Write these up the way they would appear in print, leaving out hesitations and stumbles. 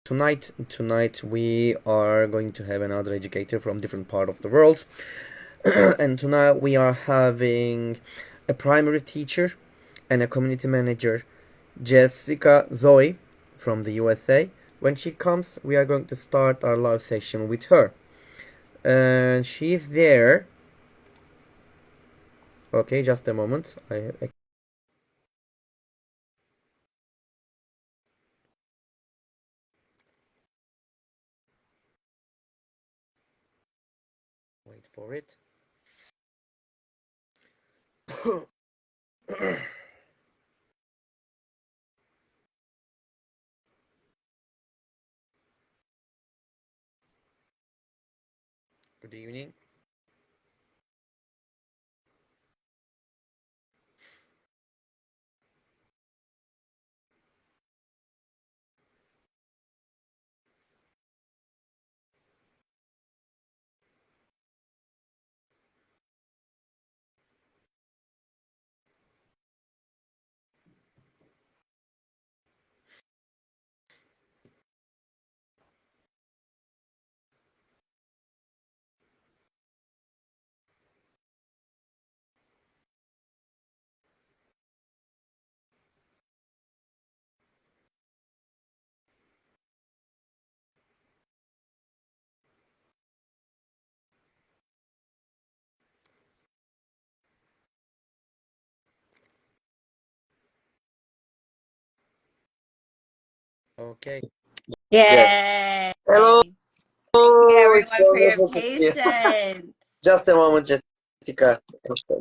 Tonight we are going to have another educator from different part of the world. And tonight we are having a primary teacher and a community manager, Jessica Zoe from the USA. When she comes, we are going to start our live session with her. And she's there. Okay, just a moment. I wait for it. Good evening. Okay. Yes. Yay! Hello. Thank you It's everyone for your wonderful to see you. patience. Just a moment, Jessica.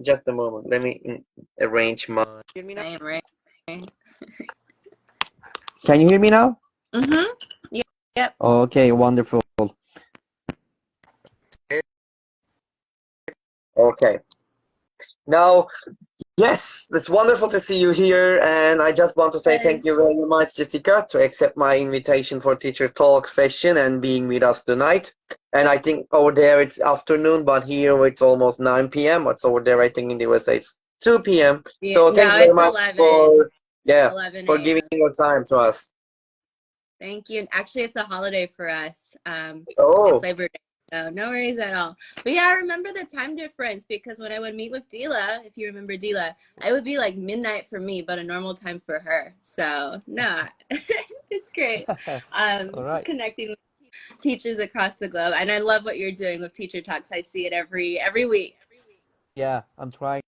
Just a moment. Let me arrange my. Hear me now? Same, right? Can you hear me now? Mm-hmm. Yep. Okay, wonderful. Okay. Now, yes, it's wonderful to see you here, and I just want to say Yes. thank you very much, Jessica, to accept my invitation for teacher talk session and being with us tonight. And I think over there it's afternoon, but here it's almost 9 p.m. It's over there, I think in the USA it's 2 p.m. Yeah, So thank no, you very it's much 11. for, yeah, 11 for giving a.m. your time to us. Thank you. Actually, it's a holiday for us. It's Oh, Labor Day, so no worries at all. But yeah, I remember the time difference because when I would meet with Dila, if you remember Dila, it would be like midnight for me, but a normal time for her. So no, it's great. All right. Connecting with teachers across the globe, and I love what you're doing with Teacher Talks. I see it every week. Yeah, I'm trying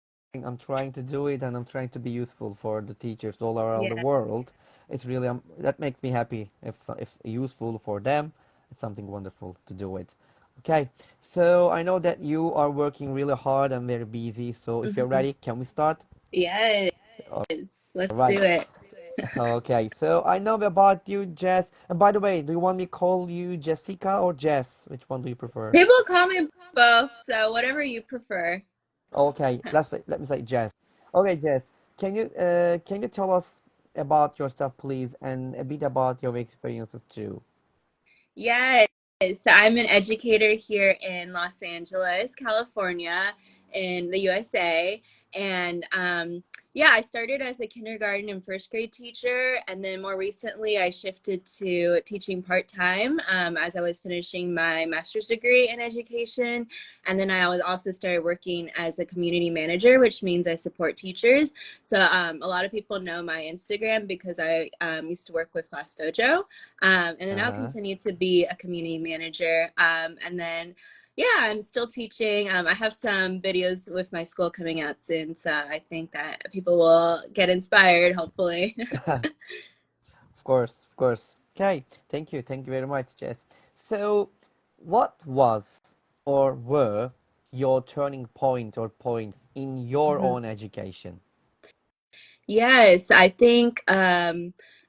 to do it and I'm trying to be useful for the teachers all around the Yeah. world. It's really that makes me happy if useful for them. It's something wonderful to do it. Okay. So I know that you are working really hard and very busy. So if you're Mhm. ready, can we start? Yes. All Let's right. do it. Okay. So I know about you, Jess. And by the way, do you want me to call you Jessica or Jess? Which one do you prefer? People call me both, so whatever you prefer. Okay, let me say Jess. Okay, Jess, can you tell us about yourself, please, and a bit about your experiences too? Yes. So I'm an educator here in Los Angeles, California, in the USA. And yeah, I started as a kindergarten and first grade teacher. And then more recently, I shifted to teaching part time as I was finishing my master's degree in education. And then I was also started working as a community manager, which means I support teachers. So a lot of people know my Instagram because I used to work with Class Dojo. And then I'll Uh-huh. continue to be a community manager. And then, yeah, I'm still teaching. I have some videos with my school coming out soon. So I think that people will get inspired, hopefully. Of course, of course. Okay, thank you very much, Jess. So, what was or were your turning point or points in your Mhm. own education? Yes, I think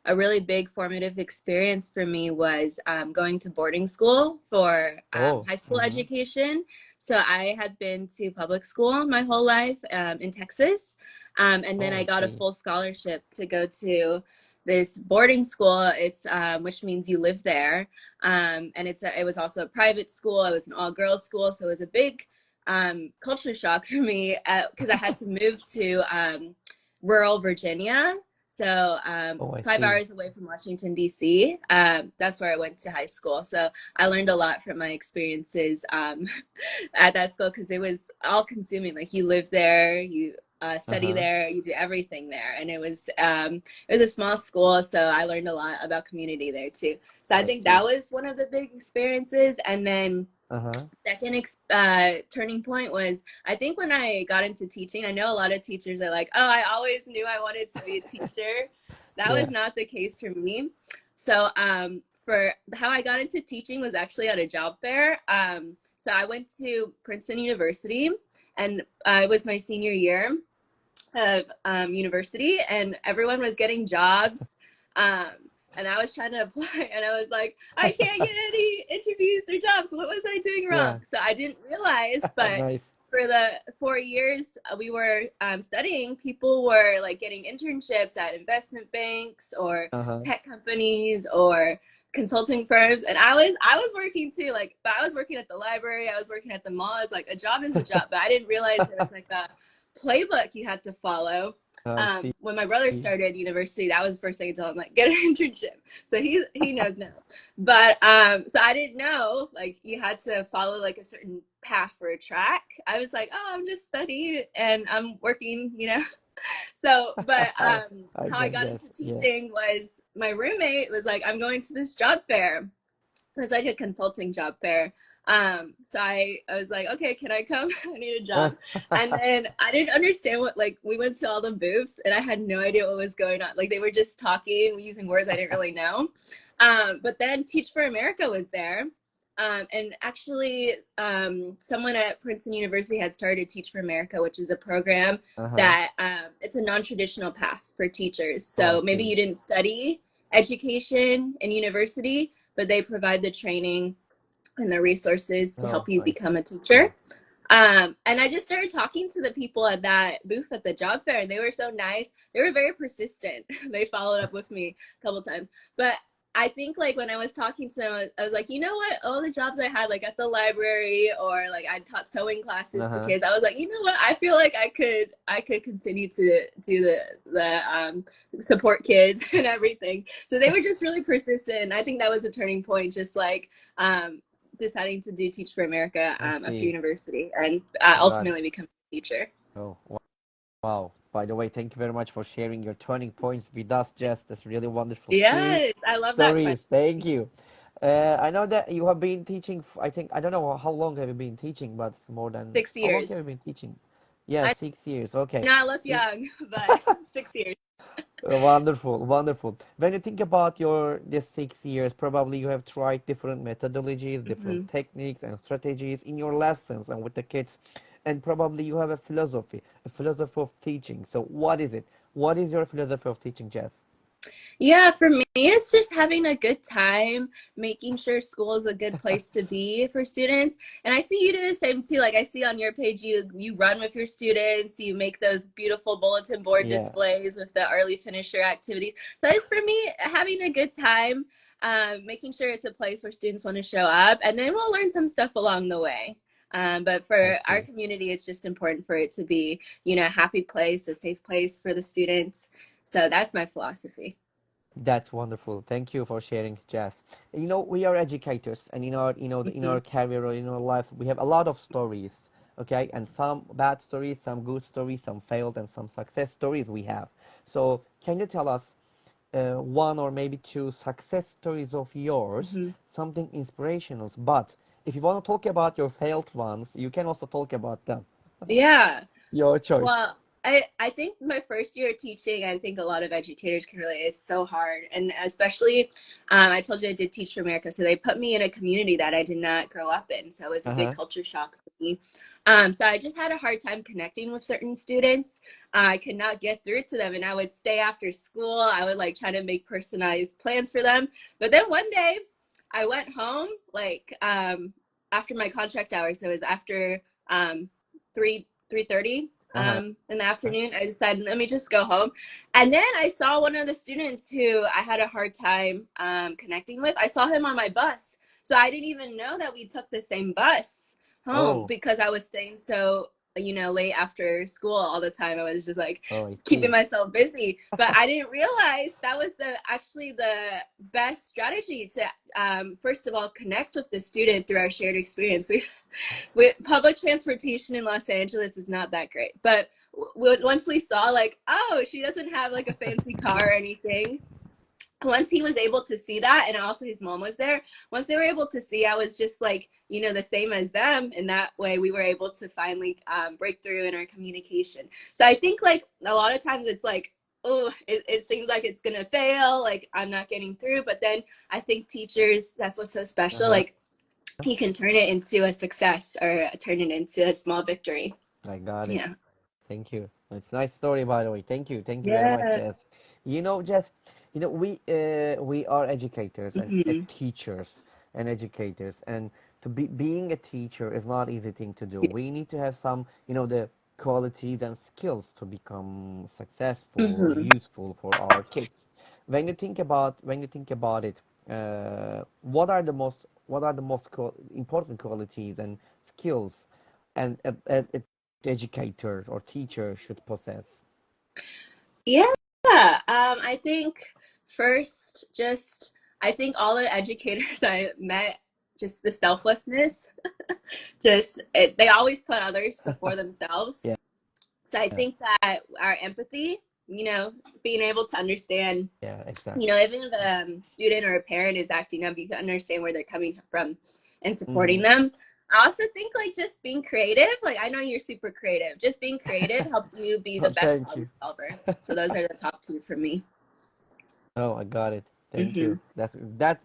a really big formative experience for me was going to boarding school for Oh, high school mm-hmm. education. So I had been to public school my whole life in Texas, and then Oh, I I got a see. full scholarship to go to this boarding school. It's which means you live there, and it was also a private school. It was an all girls school, so it was a big culture shock for me because I had to move to rural Virginia. So Oh, I 5 see. hours away from Washington, D.C. That's where I went to high school. So I learned a lot from my experiences at that school because it was all consuming. Like you live there, you study Uh-huh. there, you do everything there, and it was a small school, so I learned a lot about community there too. So I I think that see. was one of the big experiences, and then Uh-huh. second turning point was I think when I got into teaching. I know a lot of teachers are like, oh, I always knew I wanted to be a teacher. That was Yeah. not the case for me. So for how I got into teaching was actually at a job fair. So I went to Princeton University, and it was my senior year of university, and everyone was getting jobs. Um, and I was trying to apply, and I was like, I can't get any interviews or jobs. What was I doing wrong? Yeah. So I didn't realize, but Nice. for the 4 years we were studying, people were like getting internships at investment banks or Uh-huh. tech companies or consulting firms, and I was working too, like, but I was working at the library, I was working at the mall. It's like a job is a job, but I didn't realize there was like a playbook you had to follow. I see. When my brother started university, that was the first thing I told him, like, get an internship. So he knows now. But so I didn't know like you had to follow like a certain path for a track. I was like, oh, I'm just studying and I'm working, you know. So, but I how I can got guess. into Yeah. teaching was my roommate was like, I'm going to this job fair. It was like a consulting job fair. So I was like, okay, can I come? I need a job. And then I didn't understand what, like, we went to all the booths and I had no idea what was going on. Like, they were just talking, using words I didn't really know. But then Teach for America was there. And actually, someone at Princeton University had started Teach for America, which is a program Uh-huh. that it's a non-traditional path for teachers. Oh, I So maybe see. you didn't study education in university, but they provide the training and the resources to Oh, help you I become a see. teacher. And I just started talking to the people at that booth at the job fair, and they were so nice. They were very persistent. They followed up with me a couple times. But I think like when I was talking to them, I was like, you know what? All the jobs I had, like at the library or like I taught sewing classes to Uh-huh. kids. I was like, you know what? I feel like I could continue to do the support kids and everything. So they were just really persistent. I think that was a turning point. Just like deciding to do Teach for America I after see. university and Got it. ultimately become a teacher. Oh, wow. By the way, thank you very much for sharing your turning points with us, Jess. That's really wonderful. Two Yes, I love that question. stories. Thank you. I know that you have been teaching, I think, I don't know how long have you been teaching, but more than, Six how long have you years. been teaching? Yeah, I 6 years. Okay. know I look In, young, but 6 years. Wonderful, wonderful. When you think about your this 6 years, probably you have tried different methodologies, different Hmm. techniques and strategies in your lessons and with the kids, and probably you have a philosophy of teaching. So what is it? What is your philosophy of teaching, Jess? Yeah, for me, it's just having a good time, making sure school is a good place to be for students. And I see you do the same too. Like I see on your page, you run with your students, you make those beautiful bulletin board Yeah, displays with the early finisher activities. So it's for me having a good time, making sure it's a place where students want to show up, and then we'll learn some stuff along the way. But I for our see. community, it's just important for it to be, a happy place, a safe place for the students. So that's my philosophy. That's wonderful. Thank you for sharing, Jess. You know, we are educators, and in Mhm. our career or in our life, we have a lot of stories, okay? And some bad stories, some good stories, some failed, and some success stories we have. So, can you tell us one or maybe two success stories of yours, Mhm. something inspirational? But if you want to talk about your failed ones, you can also talk about them. Yeah. Your choice. Well, I think my first year of teaching, I think a lot of educators can relate. It's so hard. And especially, I told you I did Teach for America. So they put me in a community that I did not grow up in. So it was a big Uh-huh. culture shock for me. So I just had a hard time connecting with certain students. I could not get through to them. And I would stay after school. I would like try to make personalized plans for them. But then one day I went home, like after my contract hours. So it was after 3:30 Uh-huh. in the afternoon. I decided, let me just go home. And then I saw one of the students who I had a hard time connecting with. I saw him on my bus. So I didn't even know that we took the same bus home Oh, because I was staying so late after school all the time. I was just like Oh, I keeping see. myself busy, but I didn't realize that was actually the best strategy to first of all connect with the student through our shared experience. With public transportation in Los Angeles is not that great, but once we saw like, oh, she doesn't have like a fancy car or anything, once he was able to see that, and also his mom was there, once they were able to see I was just like, the same as them, in that way we were able to finally break through in our communication. So I think like a lot of times it's like, oh, it seems like it's gonna fail, like I'm not getting through, but then I think teachers, that's what's so special, Uh-huh. like you can turn it into a success or turn it into a small victory. I got it. Yeah. Thank you. It's a nice story, by the way. Thank you. Thank you very much, Yeah. Jess. Jess, we are educators and Mm-hmm. teachers and educators, and to being a teacher is not easy thing to do. We need to have some, the qualities and skills to become successful or Mm-hmm. useful for our kids. When you think about it, what are the most important qualities and skills and a educator or teacher should possess? Yeah, I think first, just I think all the educators I met, just the selflessness, they always put others before themselves. Yeah, So I think that our empathy, being able to understand, yeah, exactly. even if a student or a parent is acting up, you can understand where they're coming from and supporting Mm-hmm. them. I also think like just being creative, like I know you're super creative. Just being creative helps you be the Oh, best thank problem you. solver. So those are the top two for me. Oh, I got it. Thank Mm-hmm. you. That's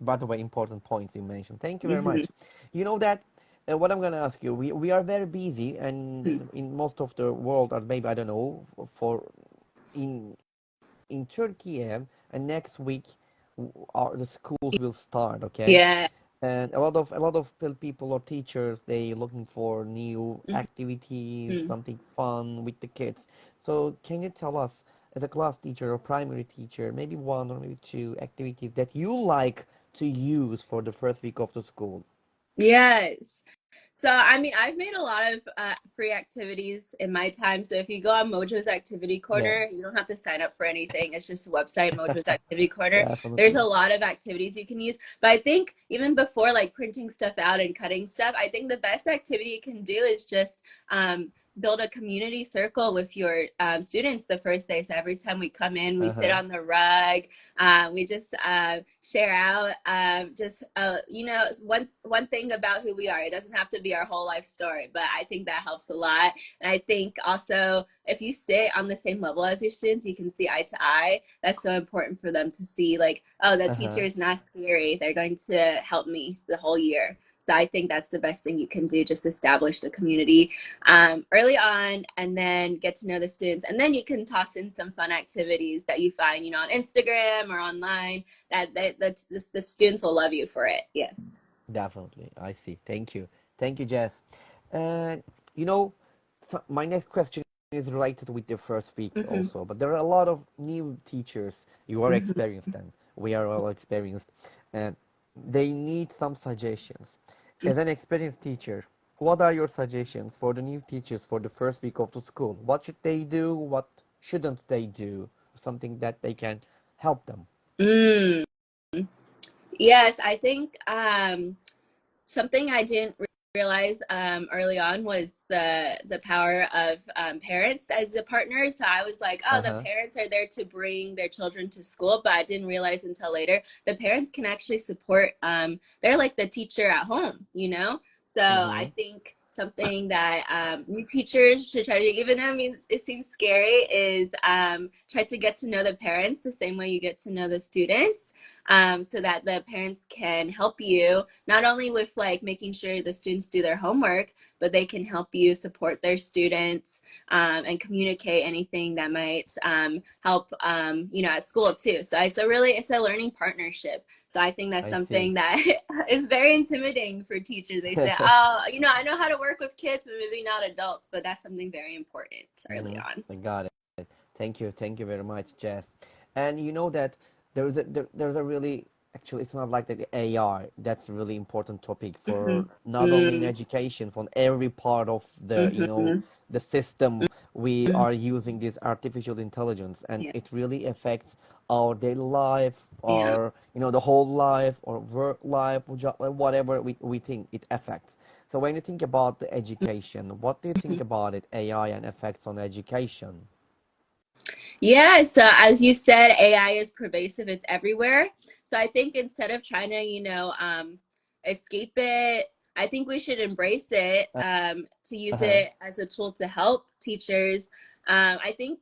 by the way important points you mentioned. Thank you very Mm-hmm. much. You know that what I'm gonna ask you, we are very busy, and in most of the world, or maybe I don't know, for in Turkey, and next week the schools will start. Okay, Yeah. and a lot of people or teachers, they looking for new activities, Mm-hmm. something fun with the kids. So can you tell us, as a class teacher or primary teacher, maybe one or maybe two activities that you like to use for the first week of the school? Yes. So, I mean, I've made a lot of free activities in my time. So, if you go on Mojo's Activity Yeah, Corner, you don't have to sign up for anything. It's just a website, Mojo's Activity Corner. There's a definitely. lot of activities you can use. But I think even before like printing stuff out and cutting stuff, I think the best activity you can do is just build a community circle with your students the first day. So, every time we come in, we sit Uh-huh. on the rug, we just share out just one thing about who we are. It doesn't have to be our whole life story, but I think that helps a lot. And I think also if you sit on the same level as your students, you can see eye to eye. That's so important for them to see like, oh, the teacher Uh-huh. is not scary. They're going to help me the whole year. So I think that's the best thing you can do, just establish the community early on, and then get to know the students. And then you can toss in some fun activities that you find, on Instagram or online, the students will love you for it. Yes. Definitely. I see. Thank you. Thank you, Jess. And you know, my next question is related with the first week Mm-hmm. also, but there are a lot of new teachers. You are Mm-hmm. experienced and we are all experienced, and they need some suggestions. As an experienced teacher, what are your suggestions for the new teachers for the first week of the school? What should they do? What shouldn't they do? Something that they can help them. Mm. Yes, I think something I didn't realize early on was the power of parents as the partners. So I was like, oh, the Uh-huh. parents are there to bring their children to school, but I didn't realize until later the parents can actually support. They're like the teacher at home. So Mm-hmm. I think something that new teachers should try to do, even though it means it seems scary, is try to get to know the parents the same way you get to know the students. So that the parents can help you not only with like making sure the students do their homework, but they can help you support their students and communicate anything that might help at school too. So it's a learning partnership. So I think that's I see. something that is very intimidating for teachers. They say, oh, I know how to work with kids, but maybe not adults. But that's something very important early Mm-hmm. on. I got it. Thank you. Thank you very much, Jess. And you know that there's a really actually it's not like the AI. That's a really important topic for not only in Mm-hmm. education, for every part of the, Mm-hmm. the system we are using this artificial intelligence, and Yeah. it really affects our daily life, Yeah. our, the whole life, or work life, or whatever we think it affects. So when you think about the education, what do you think about it, AI and effects on education? Yeah, so as you said, AI is pervasive, it's everywhere. So I think instead of trying to, escape it, I think we should embrace it, to use Uh-huh. it as a tool to help teachers. I think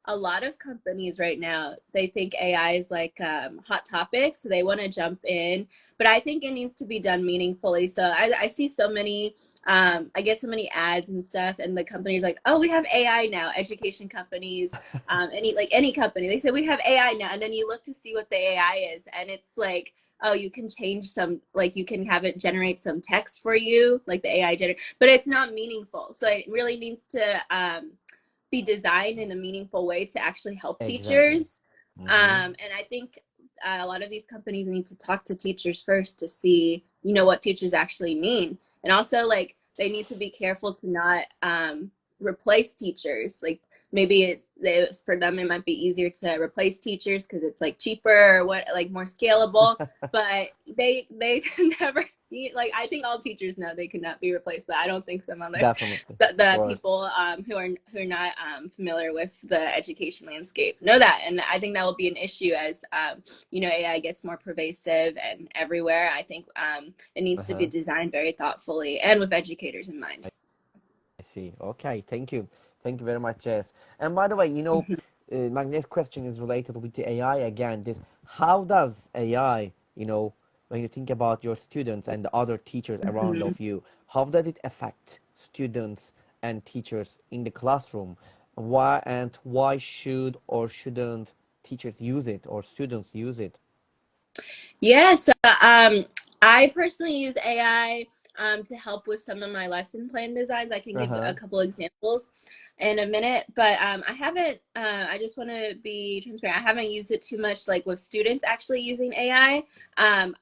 a lot of companies right now, they think AI is like hot topic, so they want to jump in. But I think it needs to be done meaningfully. So I see so many, I get so many ads and stuff, and the companies like, oh, we have AI now, education companies, any company, they say we have AI now, and then you look to see what the AI is, and it's like, oh, you can change some, like you can have it generate some text for you, like the AI generate, but it's not meaningful. So it really needs to be designed in a meaningful way to actually help Exactly. teachers. Mm-hmm. And I think a lot of these companies need to talk to teachers first to see, what teachers actually mean. And also, like, they need to be careful to not replace teachers. Like, maybe it's for them, it might be easier to replace teachers because it's like cheaper or what, like more scalable. But they can never be like, I think all teachers know they cannot be replaced, but I don't think some other Definitely. Of the course. people who are not familiar with the education landscape know that, and I think that will be an issue as AI gets more pervasive and everywhere. I think it needs to be Uh-huh. designed very thoughtfully and with educators in mind. I see. Okay, thank you. Thank you very much, Jess. And by the way, my next question is related with the AI again. This, how does AI, when you think about your students and the other teachers around Mm-hmm. of you, how does it affect students and teachers in the classroom? Why should or shouldn't teachers use it or students use it? Yeah, so I personally use AI to help with some of my lesson plan designs. I can give a Uh-huh. couple examples in a minute, but I haven't. I just want to be transparent. I haven't used it too much, like with students actually using AI. I'm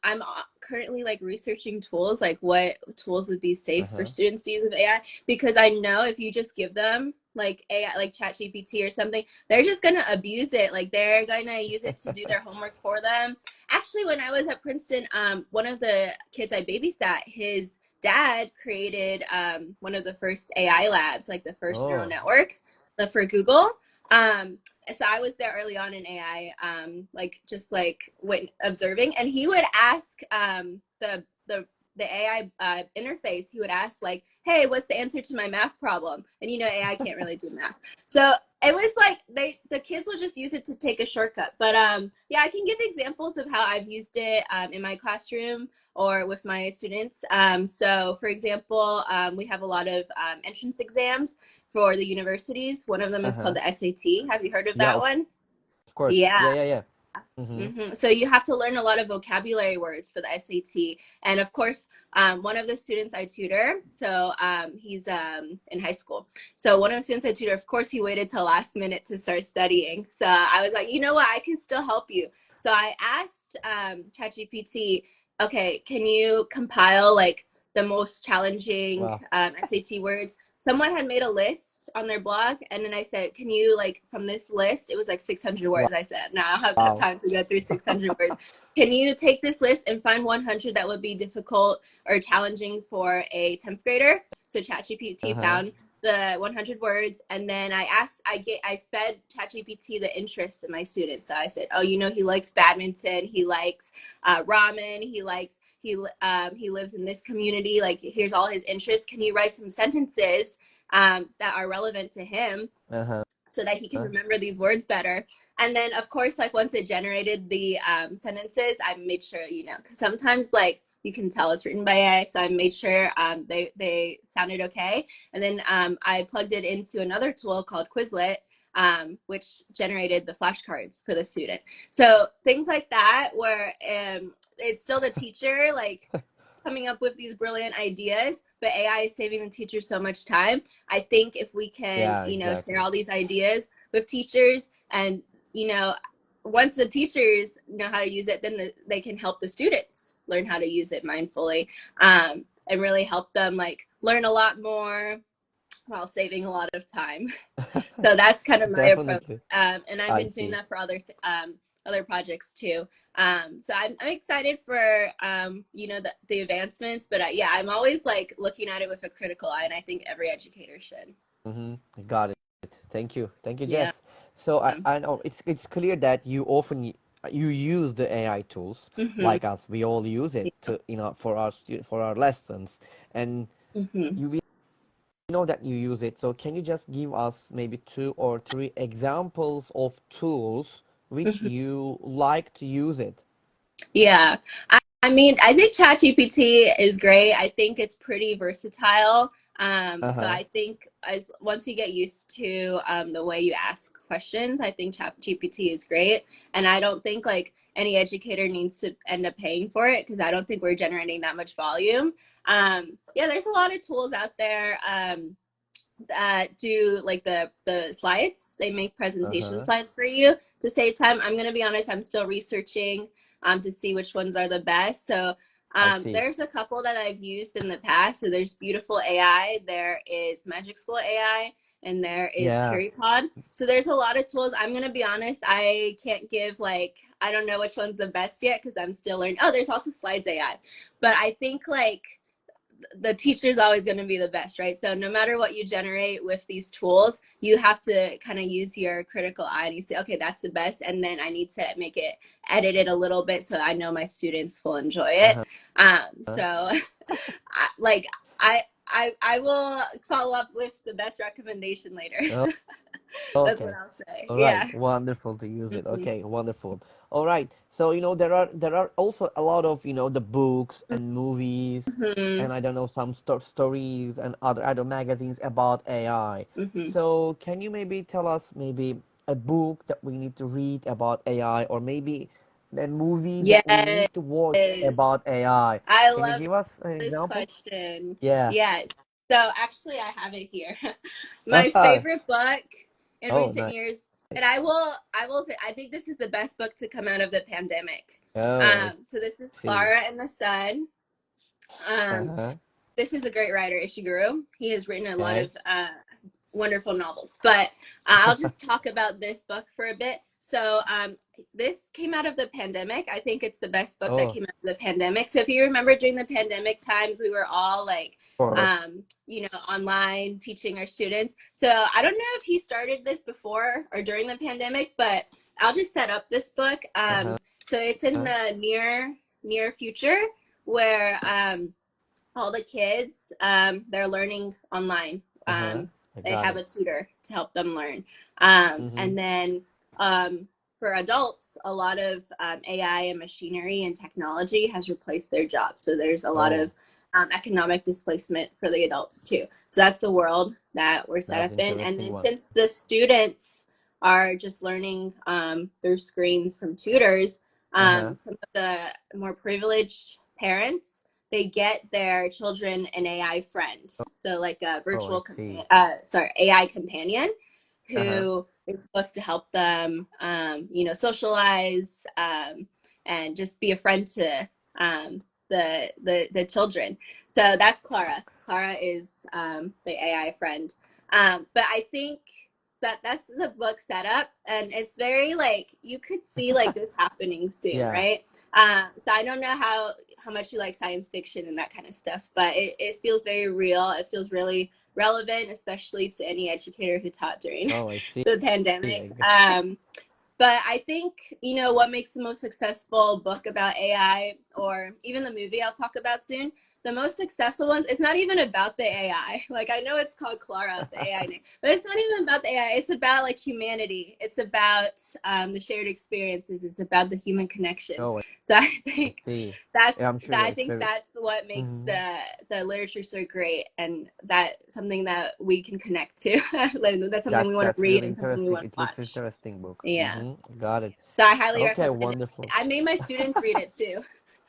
currently like researching tools, like what tools would be safe for Uh-huh. students to use with AI, because I know if you just give them like AI, like ChatGPT or something, they're just gonna abuse it. Like they're gonna use it to do their homework for them. Actually, when I was at Princeton, one of the kids I babysat, his dad created one of the first AI labs, like the first neural Oh. networks for Google. Um, so I was there early on in AI, like just like when observing, and he would ask the AI interface. He would ask like, "Hey, what's the answer to my math problem?" And AI can't really do math, so it was like the kids will just use it to take a shortcut. But yeah, I can give examples of how I've used it in my classroom or with my students. So for example, we have a lot of entrance exams for the universities. One of them is called Uh-huh. the SAT. Have you heard of Yeah, that of one? course. Yeah, Yeah. yeah, yeah. Mm-hmm. So you have to learn a lot of vocabulary words for the SAT. And of course, one of the students I tutor, so he's in high school. So one of the students I tutor, of course, he waited till last minute to start studying. So I was like, you know what, I can still help you. So I asked ChatGPT, okay, can you compile like the most challenging Wow. SAT words? Someone had made a list on their blog, and then I said, can you, like, from this list, it was like 600 words. I said, no, I don't have Wow. time to go through 600 words. Can you take this list and find 100 that would be difficult or challenging for a 10th grader? So ChatGPT Uh-huh. found the 100 words, and then I fed ChatGPT the interests of my students. So I said, oh, he likes badminton, he likes ramen, he lives in this community, like here's all his interests. Can you write some sentences that are relevant to him Uh-huh. so that he can remember these words better? And then of course, like once it generated the sentences, I made sure, because sometimes like you can tell it's written by AI, so I made sure they sounded okay. And then I plugged it into another tool called Quizlet, which generated the flashcards for the student. So things like that, where it's still the teacher like coming up with these brilliant ideas, but AI is saving the teacher so much time. I think if we can, Yeah, share exactly. all these ideas with teachers, and you know, once the teachers know how to use it, then they can help the students learn how to use it mindfully, and really help them like learn a lot more while saving a lot of time. So that's kind of my approach. Definitely. And I've I been doing see. that for other projects too. So I'm excited for, the advancements, but yeah, I'm always like looking at it with a critical eye, and I think every educator should. Got it. Thank you. Thank you, Yeah. Jess. So I know it's clear that you often you use the AI tools Mm-hmm. like us. We all use it to, for our for our lessons, and Mm-hmm. we know that you use it. So can you just give us maybe two or three examples of tools which Mm-hmm. you like to use it? Yeah. I mean, I think ChatGPT is great. I think it's pretty versatile. So Uh-huh. I think as once you get used to the way you ask questions, I think ChatGPT is great. And I don't think like any educator needs to end up paying for it because I don't think we're generating that much volume. Yeah, there's a lot of tools out there. That do like the slides. They make presentation Uh-huh. slides for you to save time. I'm gonna be honest, I'm still researching to see which ones are the best. So I see. there's a couple that I've used in the past. So there's Beautiful AI, there is Magic School AI, and there is Yeah. HarryPod. So there's a lot of tools. I'm gonna be honest, I can't give like I don't know which one's the best yet because I'm still learning. Oh, there's also Slides AI, but I think like the teacher's always going to be the best, right? So no matter what you generate with these tools, you have to kind of use your critical eye and you say, okay, that's the best. And then I need to make it, edit it a little bit so I know my students will enjoy it. Uh-huh. So like I will follow up with the best recommendation later. That's what Okay. I'll say. All right. Yeah. Wonderful to use it. Mm-hmm. Okay, wonderful. All right. So, there are also a lot of, the books and movies Mm-hmm. and I don't know some stories and other magazines about AI. Mm-hmm. So, can you maybe tell us maybe a book that we need to read about AI or maybe a movie that we Yes. need to watch about AI? I Can you love give us an this example? question. Yeah. Yes. So actually, I have it here. My favorite book in Oh, recent nice. years, and I will say, I think this is the best book to come out of the pandemic. Oh, I So this is see. Clara and the Sun. Um, Uh-huh. this is a great writer, Ishiguro. He has written a lot Okay. of wonderful novels. But I'll just talk about this book for a bit. So this came out of the pandemic. I think it's the best book that Oh, came out of the pandemic. So if you remember during the pandemic times, we were all like, of course. online teaching our students. So I don't know if he started this before or during the pandemic, but I'll just set up this book. Uh-huh. So it's in the near future where all the kids they're learning online. Uh-huh. I They got have it. a tutor to help them learn, Mm-hmm. and then for adults a lot of AI and machinery and technology has replaced their jobs, so there's a lot Oh, of economic displacement for the adults too. So that's the world that we're set that's up in, and interesting then one. since the students are just learning through screens from tutors, Uh-huh. some of the more privileged parents, they get their children an AI friend. So like a Oh, I see. AI companion Uh-huh. who is supposed to help them, socialize, and just be a friend to the children. So that's Clara. Clara is the AI friend. But I think so that's the book setup, and it's very like you could see like this happening soon, Yeah. right? So I don't know how much you like science fiction and that kind of stuff, but it feels very real. It feels really relevant, especially to any educator who taught during Oh, I see. the I pandemic. got But I think, what makes the most successful book about AI, or even the movie I'll talk about soon, the most successful ones, it's not even about the AI. Like, I know it's called Clara, the AI name, but it's not even about the AI. It's about like humanity. It's about the shared experiences. It's about the human connection. Oh, So I I think see. Yeah, that's I'm sure that. that I it's think very that's what makes mm-hmm. the literature so great, and that something that we can connect to. Like, that's something we want to That's read really and something we interesting. want to It looks watch. interesting book. Yeah. Mm-hmm. Got it. So I highly Okay, recommend it. wonderful. I made my students read it too.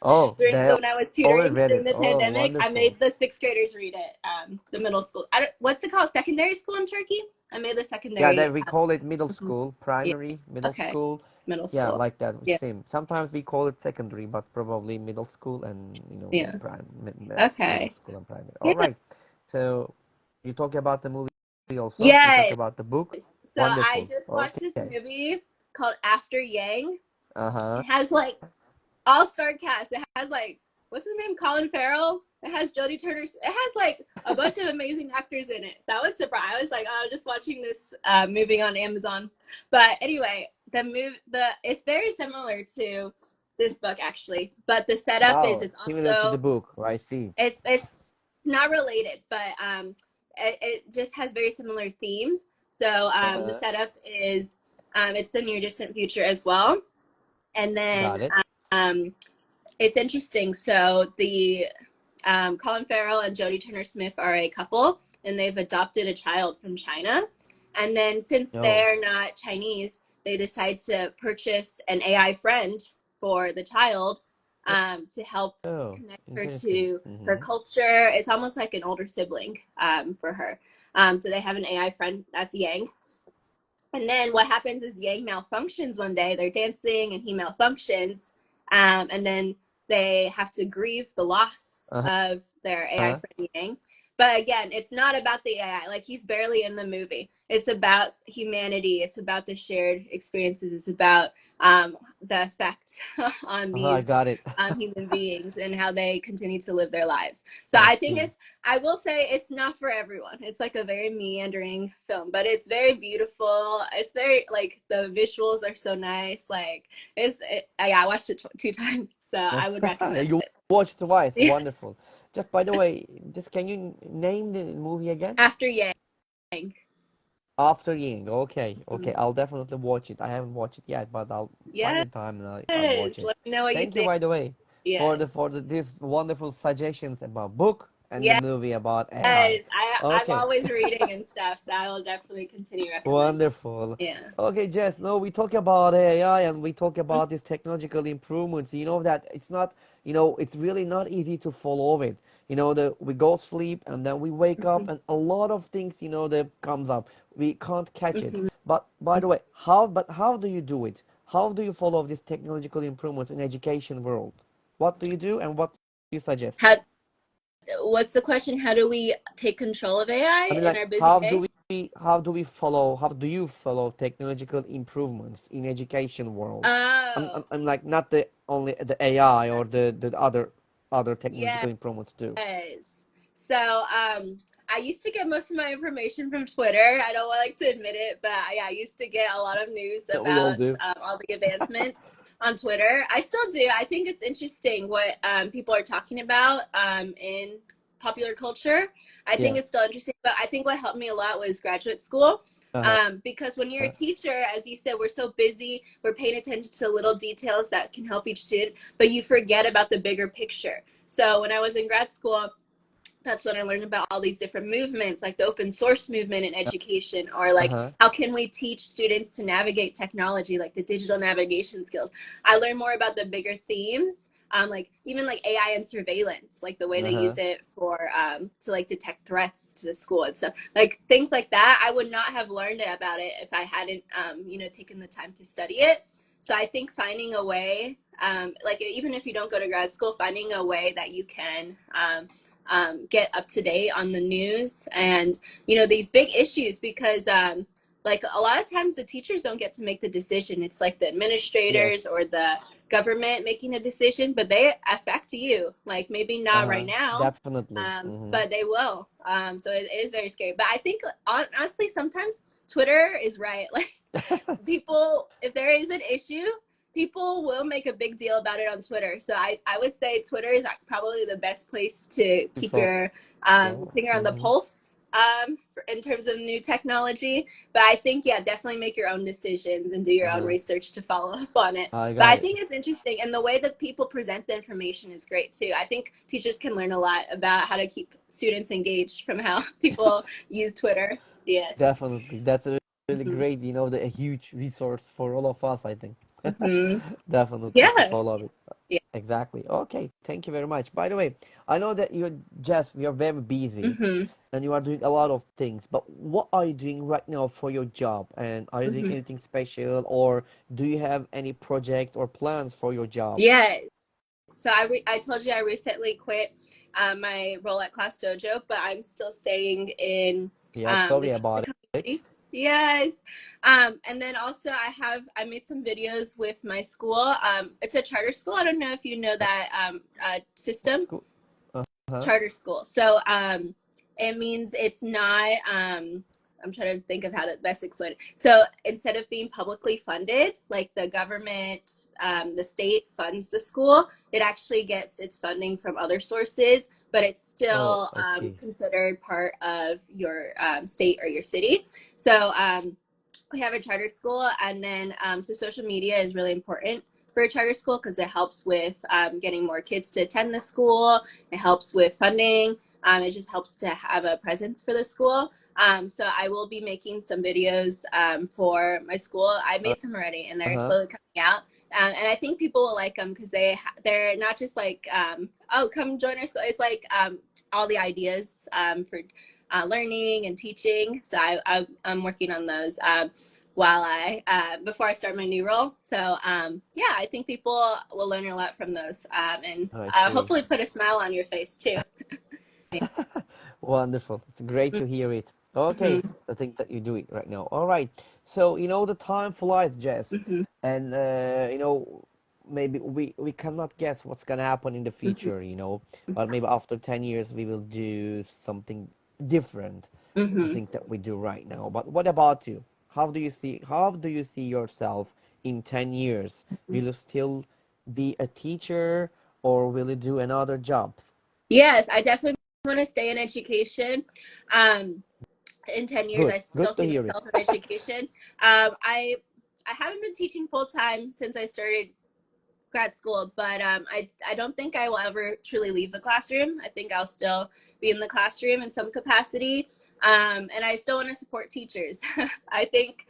Oh, During they when I was already tutoring read during it. the Oh, pandemic, I wonderful. made the sixth graders read it. The middle school. What's it called? Secondary school in Turkey. I made the Yeah, secondary. that we call it middle Mhm. school, Yeah. primary, middle Okay. school, middle Yeah, school. like that. Yeah. Same. Sometimes we call it secondary, but probably middle school and Yeah. middle Okay. school and primary. All Yeah. right. So you talk about the movie also. You talk Yes. about the book. So I Wonderful. just watched this Okay. movie called After Yang. Uh-huh. It has like all-star cast. It has like what's his name? Colin Farrell. It has Jodie Turner. It has like a bunch of amazing actors in it. So I was surprised. I was like, oh, just watching this movie on Amazon. But anyway, the it's very similar to this book actually. But the setup is Oh, it's similar to the also book. I see. it's not related, but it just has very similar themes. So the Uh-huh. setup is it's the near distant future as well, and then Got it. um, it's interesting. So the Colin Farrell and Jodie Turner Smith are a couple, and they've adopted a child from China. And then since Oh. they're not Chinese, they decide to purchase an AI friend for the child to help Oh, connect her interesting. to her Mm-hmm. culture. It's almost like an older sibling for her. So they have an AI friend that's Yang, and then what happens is Yang malfunctions one day. They're dancing and he malfunctions. And then they have to grieve the loss Uh-huh. of their AI friend Yang. But again, it's not about the AI. Like he's barely in the movie. It's about humanity. It's about the shared experiences. It's about the effect on Uh-huh, I these got it. human beings and how they continue to live their lives. So I I think see. it's I will say it's not for everyone. It's like a very meandering film, but it's very beautiful. It's very like the visuals are so nice. Like I watched it 2 times, so I would recommend You watched twice. it. Wonderful. Just by the way, just can you name the movie again? After Yang. After Ying. Okay, okay. Mhm. I'll definitely watch it. I haven't watched it yet, but I'll find Yes, the time and I'll watch it. let me know what you Thank you, think. by the way, for Yes, the these wonderful suggestions about book and the yes. movie about AI. I'm Okay. always reading and stuff, so I will definitely continue recommending. Wonderful. Yeah. Okay, Jess, no, we talk about AI and we talk about these technological improvements. You know that it's not, it's really not easy to follow it. We go sleep and then we wake up and a lot of things, that comes up. We can't catch it. Mhm. But by the way, how do you do it? How do you follow these technological improvements in education world? What do you do and what do you suggest? How what's the question? How do we take control of I AI mean, in like, our busy day? how do you follow technological improvements in education world? Oh, I'm like not the only the AI or the other yes. technological improvements too. So, I used to get most of my information from Twitter. I don't like to admit it, but yeah, I used to get a lot of news We all about do. all the advancements on Twitter. I still do. I think it's interesting what people are talking about in popular culture. I think Yeah. it's still interesting, but I think what helped me a lot was graduate school. Uh-huh. Because when you're a teacher, as you said, we're so busy, we're paying attention to little details that can help each student, but you forget about the bigger picture. So when I was in grad school, that's when I learned about all these different movements, like the open source movement in education, or like Uh-huh. how can we teach students to navigate technology, like the digital navigation skills. I learned more about the bigger themes, like even like AI and surveillance, like the way they Uh-huh. use it for to like detect threats to the school and stuff, like things like that. I would not have learned about it if I hadn't, taken the time to study it. So I think finding a way, like even if you don't go to grad school, finding a way that you can get up to date on the news and these big issues, because like a lot of times the teachers don't get to make the decision. It's like the administrators Yes. or the government making a decision, but they affect you, like maybe not right Uh-huh. now, Definitely. Mm-hmm. but they will. So it is very scary, but I think honestly sometimes Twitter is right. Like people, if there is an issue, people will make a big deal about it on Twitter. So I would say Twitter is probably the best place to keep So your so. finger on the Mm-hmm. pulse in terms of new technology. But I think, yeah, definitely make your own decisions and do your own Uh-huh. research to follow up on it. I But I got it. think it's interesting. And the way that people present the information is great too. I think teachers can learn a lot about how to keep students engaged from how people use Twitter. Yes. Definitely. That's a really Hmm. great, a huge resource for all of us, I think. Hmm. Definitely to Yeah. follow it. Yeah. Exactly. Okay, thank you very much. By the way, I know that you're very busy Mm-hmm. and you are doing a lot of things, but what are you doing right now for your job? And are you doing Mm-hmm. anything special, or do you have any projects or plans for your job? Yeah. So I told you I recently quit my role at Class Dojo, but I'm still staying in Yeah, the sorry about Kyoto it. community. Yes. And then also I made some videos with my school. It's a charter school. I don't know if you know that What system. school? Uh-huh. Charter school. So it means it's not. I'm trying to think of how to best explain it. So instead of being publicly funded, like the government, the state funds the school, it actually gets its funding from other sources, but it's Oh, still I see. considered part of your state or your city. So we have a charter school, and then so social media is really important for a charter school because it helps with getting more kids to attend the school. It helps with funding. It just helps to have a presence for the school. So I will be making some videos for my school. I made some already, and they're Uh-huh. slowly coming out. And I think people will like them because they're not just like oh, come join our school. It's like all the ideas for learning and teaching. So I'm working on those while I before I start my new role. So yeah, I think people will learn a lot from those and I see. hopefully put a smile on your face too. Wonderful. It's great to hear it. Okay, Mm-hmm, the things that you're doing right now. All right. So, the time flies, Jess, mm-hmm, and maybe we cannot guess what's gonna happen in the mm-hmm, future, but maybe after 10 years we will do something different, the mm-hmm. things that we do right now. But what about you? How do you see yourself in 10 years? Will you still be a teacher, or will you do another job? Yes, I definitely want to stay in education. Um, in 10 years, Good. I still Good to see hear it. myself in education. I haven't been teaching full time since I started grad school, but I don't think I will ever truly leave the classroom. I think I'll still be in the classroom in some capacity, and I still want to support teachers. I think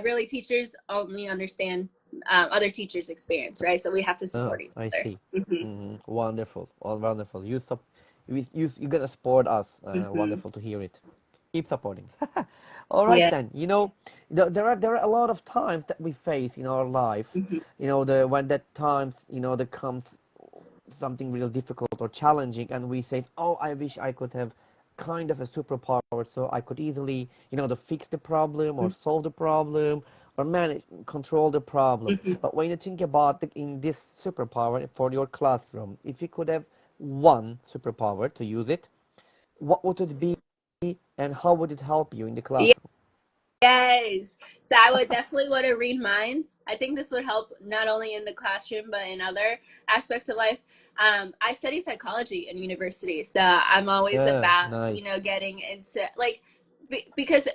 really teachers only understand other teachers' experience, right? So we have to support each I other. see. Hmm. Wonderful. Wonderful. You're gonna support us. Hmm. Wonderful to hear it. Keep supporting. All right Yeah. then. There are a lot of times that we face in our life. Hmm. When that times there comes something real difficult or challenging, and we say, "Oh, I wish I could have kind of a superpower, so I could easily, to fix the problem or solve the problem or manage control the problem." Hmm. But when you think about in this superpower for your classroom, if you could have one superpower to use it, what would it be, and how would it help you in the classroom? Yes. So I would definitely want to read minds. I think this would help not only in the classroom but in other aspects of life. I study psychology in university, so I'm always Yeah, about nice. getting into like because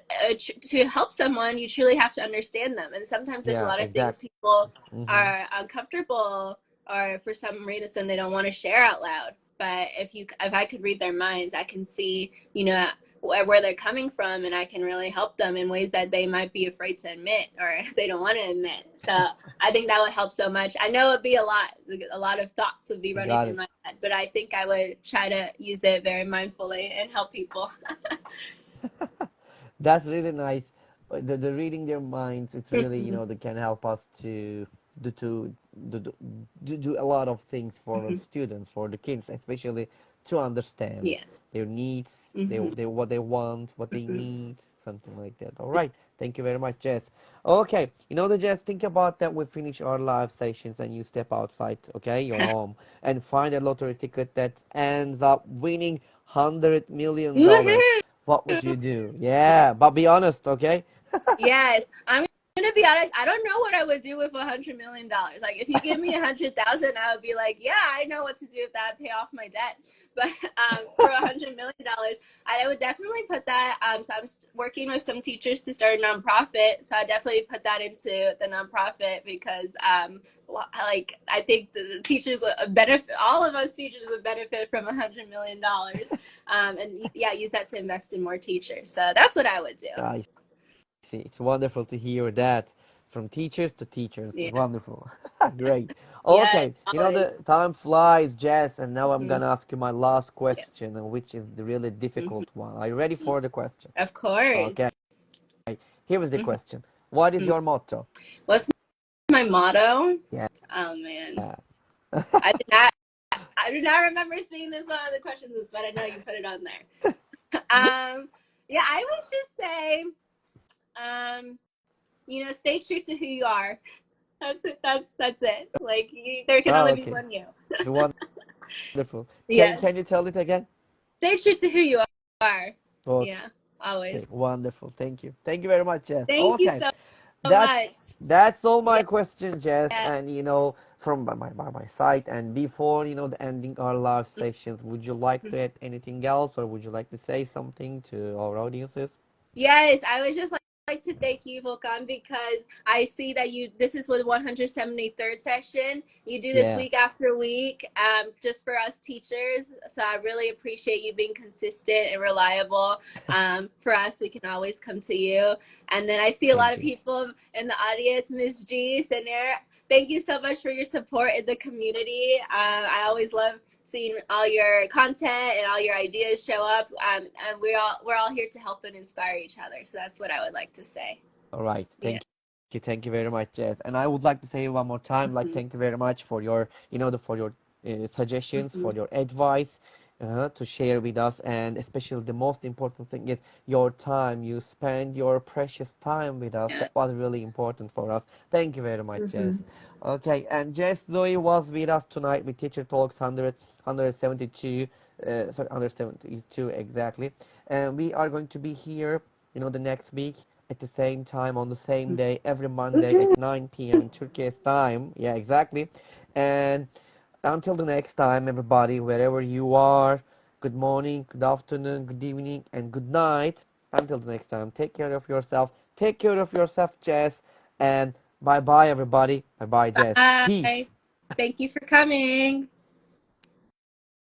to help someone, you truly have to understand them, and sometimes there's a Yeah, lot of things exactly. people Mm-hmm. are uncomfortable or for some reason they don't want to share out loud. But if I could read their minds, I can see where they're coming from, and I can really help them in ways that they might be afraid to admit or they don't want to admit. So I think that would help so much. I know it'd be a lot of thoughts would be running Got through it. my head, but I think I would try to use it very mindfully and help people. That's really nice. The reading their minds, it's really, Mhm. that can help us to do to do a lot of things for the Mhm. students, for the kids, especially to understand Yes. their needs, Hmm. what they want, what they Hmm. need, something like that. All right. Thank you very much, Jess. Okay, the Jess, think about that. We finish our live sessions and you step outside, okay, your home, and find a lottery ticket that ends up winning $100 million. Woohoo! What would you do? Yeah, but be honest, okay? Yes, I'm gonna be honest. I don't know what I would do with $100 million. Like, if you give me 100,000, I would be like, yeah, I know what to do with that, pay off my debt. But for $100 million, I would definitely put that. So I'm working with some teachers to start a nonprofit. So I definitely put that into the nonprofit because, like, I think the teachers would benefit. All of us teachers would benefit from $100 million, and yeah, use that to invest in more teachers. So that's what I would do. I see. It's wonderful to hear that from teachers to teachers. Yeah. Wonderful. Great. Yes, Okay, the always. time flies, Jess, and now I'm Hmm. gonna ask you my last Yes. question, which is the really Hmm. difficult one. Are you ready for the question? Of Okay, course. here is the Hmm. question. What is your motto? What's my motto? Yeah. Oh man, I did not. I do not remember seeing this on the questions list, but I know you put it on there. Yeah, I would just say, um, stay true to who you are. That's it. That's it. Like there can Oh, only be okay. one you. Wonderful. Can Yes. you tell it again? Stay true to who you are. Okay, Yeah, always. wonderful. Thank you. Thank you very much, Jess. Thank you Okay, so that's much. that's all Yeah. my questions, Jess. And from my side, and before the ending our live sessions, would you like to add anything else, or would you like to say something to our audiences? Yes, I would just like to thank you, Volkan, because I see that this is the 173rd session. You do this Yeah, week after week, just for us teachers. So I really appreciate you being consistent and reliable. For us, we can always come to you. And then I see a lot thank of you. people in the audience, Miss G, sitting there. Thank you so much for your support in the community. I always love seeing all your content and all your ideas show up. And we're all here to help and inspire each other. So that's what I would like to say. All right, Yeah. thank you very much, Jess. And I would like to say one more time, like, Hmm. thank you very much for your, for your suggestions, Hmm. for your advice, to share with us, and especially the most important thing is your time. You spend your precious time with us. Yeah. That was really important for us. Thank you very much, Jess. Hmm. Okay, and Jess Zoe was with us tonight with Teacher Talks 172, sorry, 172 exactly. And we are going to be here, the next week at the same time on the same day every Monday at 9 p.m. in Turkey's time. Yeah, exactly. And until the next time, everybody, wherever you are, good morning, good afternoon, good evening, and good night. Until the next time, take care of yourself. Take care of yourself, Jess. And bye bye, everybody. Bye bye, Jess. Bye. Peace. Thank you for coming.